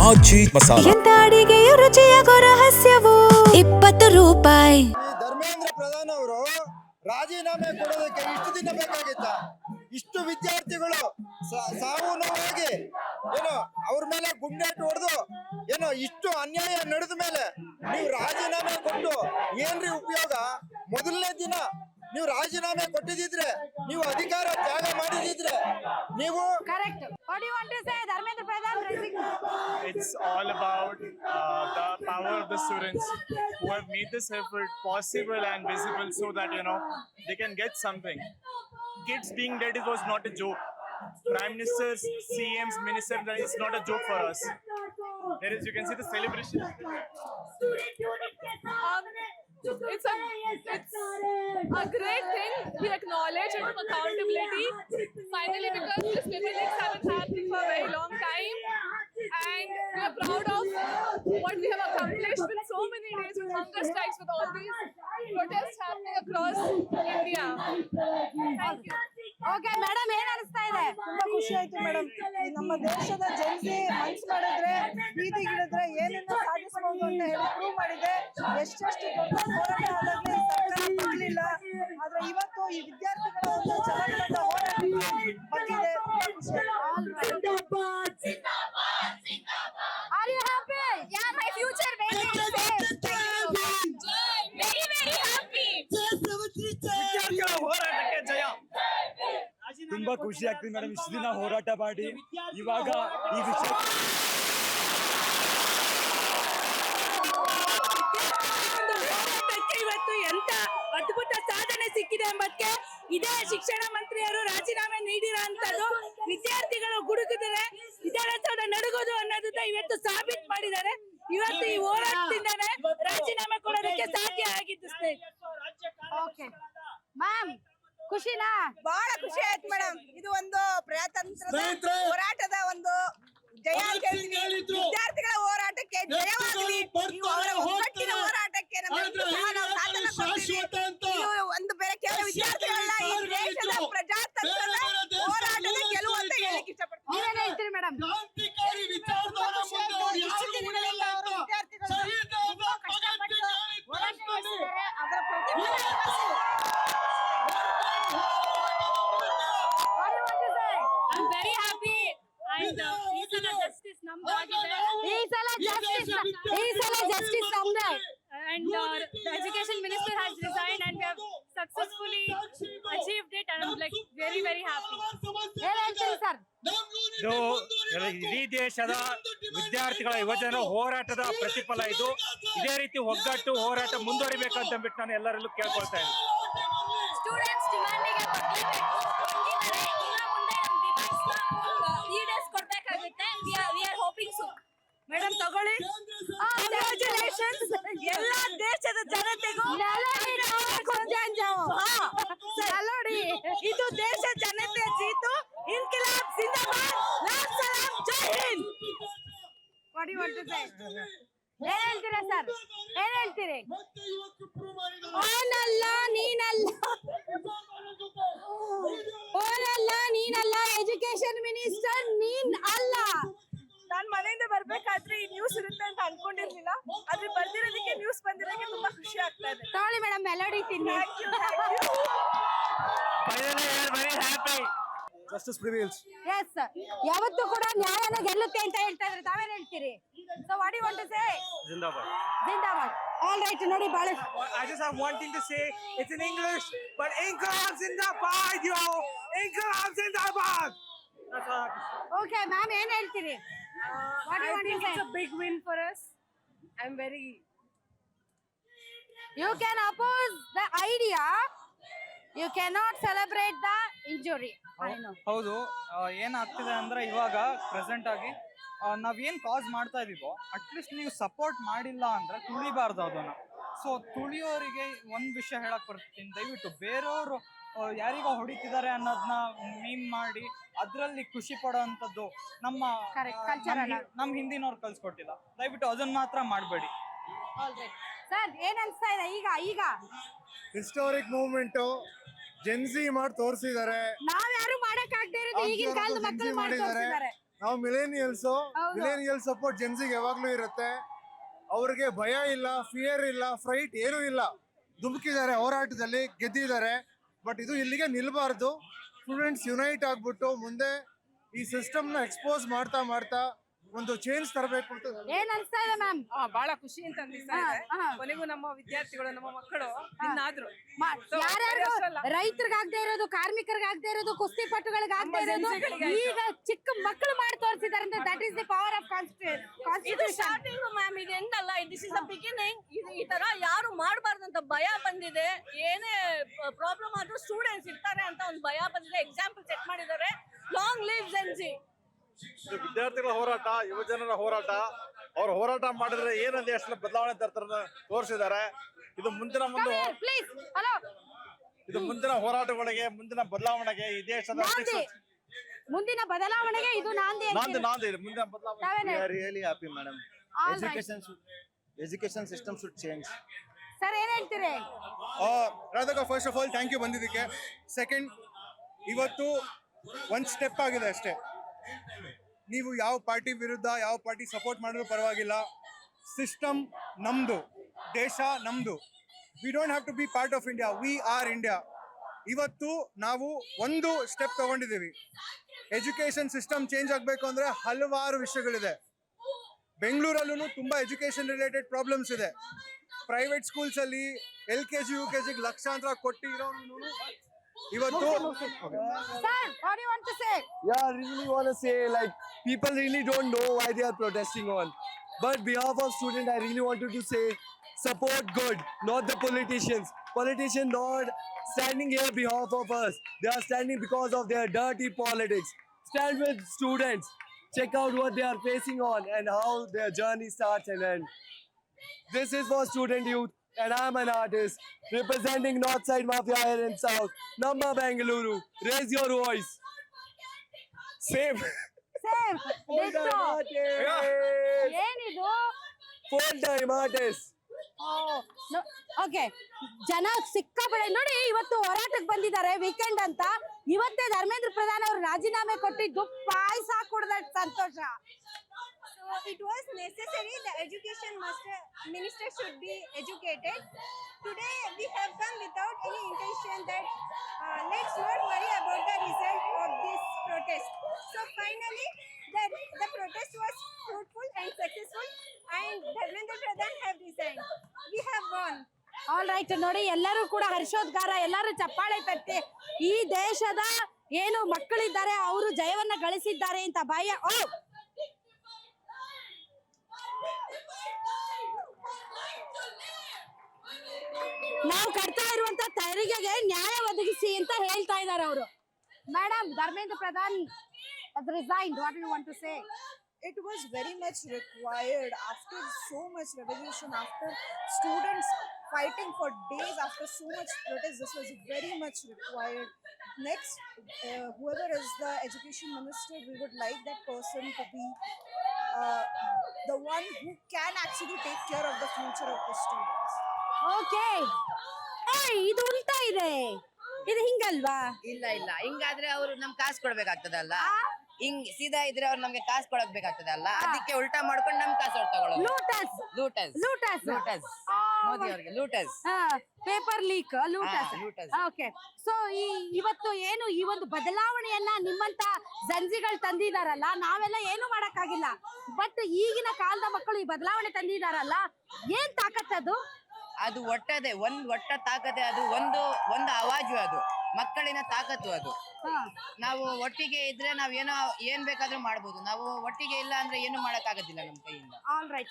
ಆಚಿ ಮಸಾಲ. ಎಂತ ಅಡಿಗೆಯ ರುಚಿಯಾಗೋ ರಹಸ್ಯವು 20 ರೂಪಾಯಿ. ಧರ್ಮೇಂದ್ರ ಪ್ರಧಾನ್ ಅವರು ರಾಜೀನಾಮೆ ಕೊಡೋದಕ್ಕೆ ಇಷ್ಟು ದಿನ ಬೇಕಾಗಿತ್ತ? ಇಷ್ಟು ವಿದ್ಯಾರ್ಥಿಗಳು ಸಾವು ನೋವಾಗಿ ಏನೋ ಅವ್ರ ಮೇಲೆ ಗುಂಡೇಟು ಹೊಡೆದು ಏನೋ ಇಷ್ಟು ಅನ್ಯಾಯ ನಡೆದ ಮೇಲೆ ನೀವು ರಾಜೀನಾಮೆ ಕೊಟ್ಟು ಏನ್ರಿ ಉಪಯೋಗ? ಮೊದಲನೇ ದಿನ ನೀವು ರಾಜೀನಾಮೆ ಕೊಟ್ಟಿದ್ರೆ, ನೀವು ಅಧಿಕಾರ ತ್ಯಾಗ ಮಾಡಿದ್ರೆ ನೀವು correct. What do you want to say, Dharmendra Pradhan? It's all about the power of the students who have made this effort possible and visible so that they can get something. Kids being dead was not a joke. Prime ministers, CMs, ministers, it's not a joke for us. There is, you can see the celebration. It's a great thing. We acknowledge and accountability finally, because this Premier Leagues haven't happened for a very long time, and we are proud of what we have accomplished with so many days, with hunger strikes, with all these protests happening across India. Thank you. Okay, madam, ಏನ್ ಅನಿಸ್ತಾ ಇದೆ? ತುಂಬಾ ಖುಷಿ ಆಯ್ತು madam. ನಮ್ಮ ದೇಶದ ಜನತೆ ಮನ್ಸು ಮಾಡಿದ್ರೆ, ಬೀದಿಗಿಳಿದ್ರೆ ಏನನ್ನ ಸಾಧಿಸಬಹುದು ಅಂತ ಹೇಳಿ ಪ್ರೂವ್ ಮಾಡಿದೆ. ಎಷ್ಟೆಷ್ಟು ದೊಡ್ಡ ಹೋರಾಟ ಆದಾಗ್ಲೇ ಸರ್ಕಾರ ಬರಲಿಲ್ಲ, ಆದ್ರೆ ಇವತ್ತು ಈ ವಿದ್ಯಾರ್ಥಿಗಳ ಒಂದು ಚೆನ್ನಾಗಿರೋ ಹೋರಾಟಕ್ಕೆ ಬಂದಿದೆ. Are you happy? Yeah, my future very safe. Very very happy. ಹೋರಾಟಕ್ಕೆ ಜಯ. ತುಂಬಾ ಖುಷಿ ಆಗ್ತದೆ ಮೇಡಮ್. ಇಷ್ಟು ದಿನ ಹೋರಾಟ ಮಾಡಿ ಇವಾಗ ಈ ವಿಷಯ ಇವತ್ತು ಎಂತ ಅದ್ಭುತ ಸಾಧನೆ ಸಿಕ್ಕಿದೆ ಎಂಬಕ್ಕೆ ಇದೇ ಶಿಕ್ಷಣ ಮಂತ್ರಿಯರು ರಾಜೀನಾಮೆ ನೀಡಿರುವಂತದ್ದು. ವಿದ್ಯಾರ್ಥಿಗಳು ಗುಡುಗಿದರೆ ವಿಧಾನಸೌಧ ನಡುಗೋದು ಅನ್ನೋದನ್ನ ಇವತ್ತು ಸಾಬೀತು ಮಾಡಿದ್ದಾರೆ. ಇವತ್ತು ಈ ಹೋರಾಟದಿಂದಾನೆ ರಾಜೀನಾಮೆ ಕೊಡೋದಕ್ಕೆ ಸಾಧ್ಯ ಆಗಿದ್ದು. Okay, ma'am, ಖುಷಿನಾ? ಬಹಳ ಖುಷಿ ಆಯ್ತು ಮೇಡಮ್. ಇದು ಒಂದು ಪ್ರಜಾತಂತ್ರದ ಹೋರಾಟದ ಒಂದು ಜಯ ಅಂತ ಹೇಳ್ತೀನಿ. ವಿದ್ಯಾರ್ಥಿಗಳ ಹೋರಾಟಕ್ಕೆ ಜಯವಾಗಲಿ. ನೀವು ಅವರ ಒಗ್ಗಟ್ಟಿನ ಹೋರಾಟಕ್ಕೆ ನಮ್ಮೆಲ್ಲರೂ ಸಹ ನಾವು ಸಾಧನೆ ಕೊಡ್ತೀವಿ. ನೀವು ಒಂದು ಬೇರೆ ಕೇವಲ ವಿದ್ಯಾರ್ಥಿಗಳಲ್ಲ, ಈ ದೇಶದ ಪ್ರಜಾತಂತ್ರದ ಹೋರಾಟದ ಗೆಲುವು ಅಂತ ಹೇಳಲಿಕ್ಕೆ ಇಷ್ಟಪಡ್ತೀನಿ. ನೀವೇನ್ ಹೇಳ್ತೀರಿ ಮೇಡಮ್? ಇಷ್ಟು ದಿನಗಳಿಂದ ಅವರು ವಿದ್ಯಾರ್ಥಿಗಳು ಕಷ್ಟಪಟ್ಟು ಹೋರಾಟ ನಡೆಸಿದ್ದಾರೆ. ಅದರ ಪ್ರತಿಫಲ I'm very happy, and ಈ ಸಲ justice ನಮ್ದಾಗಿದೆ. ಈ ಸಲ justice ನಮ್ದೇ. And the education minister has resigned, and we have successfully achieved it, and I'm like very very happy. ಏನ್ ಹೇಳ್ತೀರಿ ಸರ್? ಇಡೀ ದೇಶದ ವಿದ್ಯಾರ್ಥಿಗಳ ಯುವಜನ ಹೋರಾಟದ ಪ್ರತಿಫಲ ಇದು. ಇದೇ ರೀತಿ ಒಗ್ಗಟ್ಟು ಹೋರಾಟ ಮುಂದುವರಿಬೇಕಂತ ಬಿಟ್ಟು ನಾನು ಎಲ್ಲರಲ್ಲೂ ಕೇಳ್ಕೊಳ್ತಾ ಇದ್ದೀನಿ. ಸ್ಟೂಡೆಂಟ್ಸ್ ಡಿಮಾಂಡಿಗೆ ಕೊಡ್ಬೇಕಾಗುತ್ತೆ. We are hoping so. Madam ತಗೊಳ್ಳಿ. ಕಂಗ್ರಾಚುಲೇಷನ್ಸ್ ಎಲ್ಲ ದೇಶದ ಜನತೆಗೂ. ನೋಡಿ, ಇದು ದೇಶ ಜನತೆಯ ಜೀತು. ಇನ್ಕಿಲಾಬ್ ಜಿಂದಾಬಾದ್, ಲಾಲ್ ಸಲಾಂ, ಜೈ Hind. What do you want to say? ಏನ್ ಹೇಳ್ತೀರಾ ಸರ್? ಏನ್ ಹೇಳ್ತೀರಿ? ಓನಲ್ಲ ನೀನಲ್ಲ ಎಜುಕೇಶನ್ ಮಿನಿಸ್ಟರ್ ನೀನ್ ಅಲ್ಲ. ನಾನ್ ಮನೆಯಿಂದ ಬರ್ಬೇಕಾದ್ರೆ ಈ ನ್ಯೂಸ್ ಇರುತ್ತೆ ಅಂತ ಅನ್ಕೊಂಡಿರ್ಲಿಲ್ಲ, ಆದ್ರೆ ಬರ್ದಿರೋದಕ್ಕೆ ನ್ಯೂಸ್ ಬಂದಿರೋದಕ್ಕೆ ತುಂಬಾ ಖುಷಿ ಆಗ್ತಾ ಇದೆ. ತಗೊಳ್ಳಿ ಮೇಡಮ್, ಮೆಲೋಡಿ ತಿನ್ನಿ. Justice prevails. Yes, ಯಾವತ್ತೂ ಕೂಡ ನ್ಯಾಯನ ಗೆಲ್ಲುತ್ತೆ ಅಂತ ಹೇಳ್ತಾ ಇದ್ರೆ ತಾವೇನ್ ಹೇಳ್ತೀರಿ? So what do you want to say? Zindabad. Zindabad. All right, ನೋಡಿ ಬಾಳ. I just have one thing to say. It's in English, but Inqilab Zindabad, yo! Inqilab Zindabad! That's all. Okay, ma'am, ಏನ್ ಹೇಳ್ತೀರಿ? What do you want to say? It's a big win for us. I'm very. You can oppose the idea. You cannot celebrate the injury. I know. ಹೌದು, ಏನಾಗ್ತಿದೆ ಅಂದ್ರೆ ಇವಾಗ present ಆಗಿ ನಾವೇನ್ ಕಾಸ್ ಮಾಡ್ತಾ ಇದೀವೋ at least ನೀವು ಸಪೋರ್ಟ್ ಮಾಡಿಲ್ಲ ಅಂದ್ರೆ ತುಳಿಬಾರ್ದು ಅದನ್ನ. ಸೊ ತುಳಿಯೋರಿಗೆ ಒಂದ್ ವಿಷಯ ಹೇಳಕ್ ಬರ್ತೀನಿ, ದಯವಿಟ್ಟು ಬೇರೆಯವರು ಯಾರಿಗೋ ಹೊಡಿತಿದ್ದಾರೆ ಅನ್ನೋದನ್ನ ಮೀಮ್ ಮಾಡಿ ಅದ್ರಲ್ಲಿ ಖುಷಿ ಪಡೋವಂಥದ್ದು ನಮ್ಮ ಹಿಂದಿನವ್ರು ಕಲ್ಸ್ಕೊಟ್ಟಿಲ್ಲ. ದಯವಿಟ್ಟು ಅದನ್ನ ಮಾತ್ರ ಮಾಡಬೇಡಿ. ಸರ್ ಏನ್ ಅನ್ಸ್ತಾ ಇದೆ ಈಗ? ಹಿಸ್ಟೋರಿಕ್ ಮೂವ್ಮೆಂಟ್ ಜೆನ್ಸಿ ಮಾಡಿ ತೋರಿಸಿದ್ದಾರೆ. ನಾವ್ ಯಾರು ಮಾಡಕ್ ಆಗದೆ ಇರೋದು ಈಗಿನ ಕಾಲದ ಮಕ್ಕಳು ಮಾಡಿ ತೋರಿಸಿದ್ದಾರೆ. ನಾವು ಮಿಲೇನಿಯಲ್ ಸಪೋರ್ಟ್ ಜೆನ್ಸಿಗೆ ಯಾವಾಗ್ಲೂ ಇರುತ್ತೆ. ಅವ್ರಿಗೆ ಭಯ ಇಲ್ಲ, ಫಿಯರ್ ಇಲ್ಲ, ಫ್ರೈಟ್ ಏನೂ ಇಲ್ಲ. ಧುಮುಕಿದ್ದಾರೆ, ಹೋರಾಟದಲ್ಲಿ ಗೆದ್ದಿದ್ದಾರೆ. ಬಟ್ ಇದು ಇಲ್ಲಿಗೆ ನಿಲ್ಬಾರ್ದು. ಸ್ಟೂಡೆಂಟ್ಸ್ ಯುನೈಟ್ ಆಗ್ಬಿಟ್ಟು ಮುಂದೆ ಈ ಸಿಸ್ಟಮ್ ನ ಎಕ್ಸ್ಪೋಸ್ ಮಾಡ್ತಾ ಒಂದು ಚೇಂಜ್ ತರಬೇಕು ಅಂತ. ಏನ್ ಅನ್ಸ್ತಾ ಇದೆ ಮ್ಯಾಮ್? ಬಹಳ ಖುಷಿ ಅಂತ ಅನಿಸ್ತಾ ಇದೆ. ಕೊನೆಗೂ ನಮ್ಮ ವಿದ್ಯಾರ್ಥಿಗಳು, ನಮ್ಮ ಮಕ್ಕಳು ಇನ್ನಾದ್ರು ಯಾರ್ಯಾರು ರೈತರಿಗಾಗದೇ ಇರೋದು, ಕಾರ್ಮಿಕರಿಗಾಗದೇ ಇರೋದು, ಕುಸ್ತಿಪಟುಗಳಿಗಾಗದೇ ಇರೋದು ಈಗ ಚಿಕ್ಕ ಮಕ್ಕಳು ಮಾಡಿ ತೋರಿಸಿದ್ದಾರೆ ಅಂತ. That is the power of ಇದು ಸ್ಟಾರ್ಟಿಂಗ್ ಮ್ಯಾಮ್, ಇದು ಎಂಡ್ ಅಲ್ಲ, ದಿಸ್ ಇಸ್ ದ ಬಿಗಿನಿಂಗ್. ಇದು ಈ ತರ ಯಾರು ಮಾಡಬಾರ್ದು ಅಂತ ಭಯ ಬಂದಿದೆ. ಏನೇ ಪ್ರಾಬ್ಲಮ್ ಆದ್ರೂ ಸ್ಟೂಡೆಂಟ್ಸ್ ಇರ್ತಾರೆ ಅಂತ ಒಂದು ಭಯ ಬಂದಿದೆ. ಎಕ್ಸಾಂಪಲ್ ಸೆಟ್ ಮಾಡಿದ್ದಾರೆ. Long live Gen Z. ಇದು ವಿದ್ಯಾರ್ಥಿಗಳ ಹೋರಾಟ, ಯುವಜನರ ಹೋರಾಟ. ಅವ್ರು ಹೋರಾಟ ಮಾಡಿದ್ರೆ ಏನಂದ್ರೆ ಎಷ್ಟು ಬದಲಾವಣೆ ತರ್ತಾರ ತೋರಿಸಿದ್ದಾರೆ. ಇದು ಮುಂದಿನ ಹೋರಾಟಗಳಿಗೆ, ಮುಂದಿನ ಬದಲಾವಣೆಗೆ, ಈ ದೇಶದ ಮುಂದಿನ ಬದಲಾವಣೆಗೆ ಇದು ನಾಂದಿ. ಮುಂದಿನ ಬದಲಾವಣೆ. Really happy madam. Education system should change. Sir ಏನ್ ಹೇಳ್ತೀರಿ? ರಾಧಕ, first of all thank you ಬಂದಿದ್ದಕ್ಕೆ. ಸೆಕೆಂಡ್, ಇವತ್ತು ಒಂದ್ ಸ್ಟೆಪ್ ಆಗಿದೆ ಅಷ್ಟೇ. ನೀವು ಯಾವ ಪಾರ್ಟಿ ವಿರುದ್ಧ, ಯಾವ ಪಾರ್ಟಿ ಸಪೋರ್ಟ್ ಮಾಡಿದ್ರು ಪರವಾಗಿಲ್ಲ. ಸಿಸ್ಟಮ್ ನಮ್ದು, ದೇಶ ನಮ್ದು. We don't have to be part of India, we are India. ಇವತ್ತು ನಾವು ಒಂದು ಸ್ಟೆಪ್ ತಗೊಂಡಿದ್ದೀವಿ. ಎಜುಕೇಶನ್ ಸಿಸ್ಟಮ್ ಚೇಂಜ್ ಆಗಬೇಕು ಅಂದ್ರೆ ಹಲವಾರು ವಿಷಯಗಳಿದೆ. ಬೆಂಗಳೂರಲ್ಲೂ ತುಂಬಾ ಎಜುಕೇಶನ್ ರಿಲೇಟೆಡ್ ಪ್ರಾಬ್ಲಮ್ಸ್ ಇದೆ. ಪ್ರೈವೇಟ್ ಸ್ಕೂಲ್ಸ್ ಅಲ್ಲಿ LKG UKG ಲಕ್ಷಾಂತರ ಕೊಟ್ಟಿರೋ ಇವತ್ತು. Sir, what do you want to say? Yeah, I really want to say, like, people really don't know why they are protesting on. But behalf of students, I really wanted to say, support good, not the politicians. Politicians not standing here behalf of us. They are standing because of their dirty politics. Stand with students. Check out what they are facing on and how their journey starts and ends. This is for student youth. And I'm an artist representing Northside Mafia here in South. Number Bengaluru. Raise your voice. Same. ಏನಿದು? Full-time artist. Okay, ಜನ ಸಿಕ್ಕಾಪಡೆ ನೋಡಿ ಇವತ್ತು ಹೋರಾಟಕ್ಕೆ ಬಂದಿದ್ದಾರೆ. Weekend ಅಂತ ಇವತ್ತೇ ಧರ್ಮೇಂದ್ರ ಪ್ರಧಾನ್ ಅವರು ರಾಜೀನಾಮೆ ಕೊಟ್ಟಿದ್ದು ಪಾಯಸ ಕುಡ್ದ ಸಂತೋಷ. It was necessary. The education minister should be educated. Today we have come without any intention that let's not worry about the result of this protest. So finally the protest was fruitful and successful, and Dharmendra Pradhan have resigned. We have won. All right, ನೋಡಿ ಎಲ್ಲರೂ ಕೂಡ ಹರ್ಷೋದ್ಗಾರ, ಎಲ್ಲರೂ ಚಪ್ಪಾಳೆ ತಟ್ಟಿ ಈ ದೇಶದ ಏನು ಮಕ್ಕಳಿದ್ದಾರೆ ಅವರು ಜಯವನ್ನ ಗಳಿಸಿದ್ದಾರೆ ಅಂತ ಭಯ. ನಾವು ಕಟ್ತಾ ಇರುವಂತ ತೆರಿಗೆಗೆ ನ್ಯಾಯ ಒದಗಿಸಿ ಅಂತ ಹೇಳ್ತಾ ಇದ್ದಾರೆ ಅವರು. Madam, Dharmendra Pradhan has resigned. What do you want to say? It was very much required after so much revolution, after students fighting for days, after so much protest. This was very much required. Next, whoever is the education minister, we would like that person to be the one who can actually take care of the future of the students. Okay, ಇದು ಉಲ್ಟಾ ಇದೆ, ಇದು ಹಿಂಗಲ್ವಾ? ಇಲ್ಲ ಹಿಂಗಾದ್ರೆ ಅವ್ರು ನಮ್ ಕಾಸು ಕೊಡ್ಬೇಕಾಗ್ತದಲ್ಲ. ಹಿಂಗ್ ಸೀದಾ ಇದ್ರೆ ಅವ್ರು ನಮ್ಗೆ ಕಾಸು ಕೊಡಬೇಕಾಗ್ತದಲ್ಲ. ಅದಕ್ಕೆ ಉಲ್ಟಾ ಮಾಡ್ಕೊಂಡು ನಮ್ ಕಾಸು ತಗೊಳ್ಳೋದು. ಲೂಟಸ್ ಮೋದಿ ಅವ್ರಿಗೆ lotus. Paper leak, lotus. Okay, so ಇವತ್ತು ಏನು ಈ ಒಂದು ಬದಲಾವಣೆಯನ್ನ ನಿಮ್ಮಂತ ಜಂಜಿಗಳು ತಂದಿದಾರಲ್ಲ, ನಾವೆಲ್ಲ ಏನು ಮಾಡಕ್ಕಾಗಿಲ್ಲ. ಬಟ್ ಈಗಿನ ಕಾಲದ ಮಕ್ಕಳು ಈ ಬದಲಾವಣೆ ತಂದಿದಾರಲ್ಲ, ಏನ್ ತಾಕತ್ತದು? ಅದು ಒಟ್ಟದೆ ಒಟ್ಟ ತಾಕತೆ. ಅದು ಒಂದು ಅವಾಜು, ಅದು ಮಕ್ಕಳಿನ ತಾಕತ್ತು. ಅದು ನಾವು ಒಟ್ಟಿಗೆ ಇದ್ರೆ ನಾವ್ ಏನ್ ಬೇಕಾದ್ರೂ ಮಾಡ್ಬೋದು. ನಾವು ಒಟ್ಟಿಗೆ ಇಲ್ಲ ಅಂದ್ರೆ ಏನು ಮಾಡಕ್ ಆಗೋದಿಲ್ಲ ನಮ್ ಕೈಯಿಂದ. All right.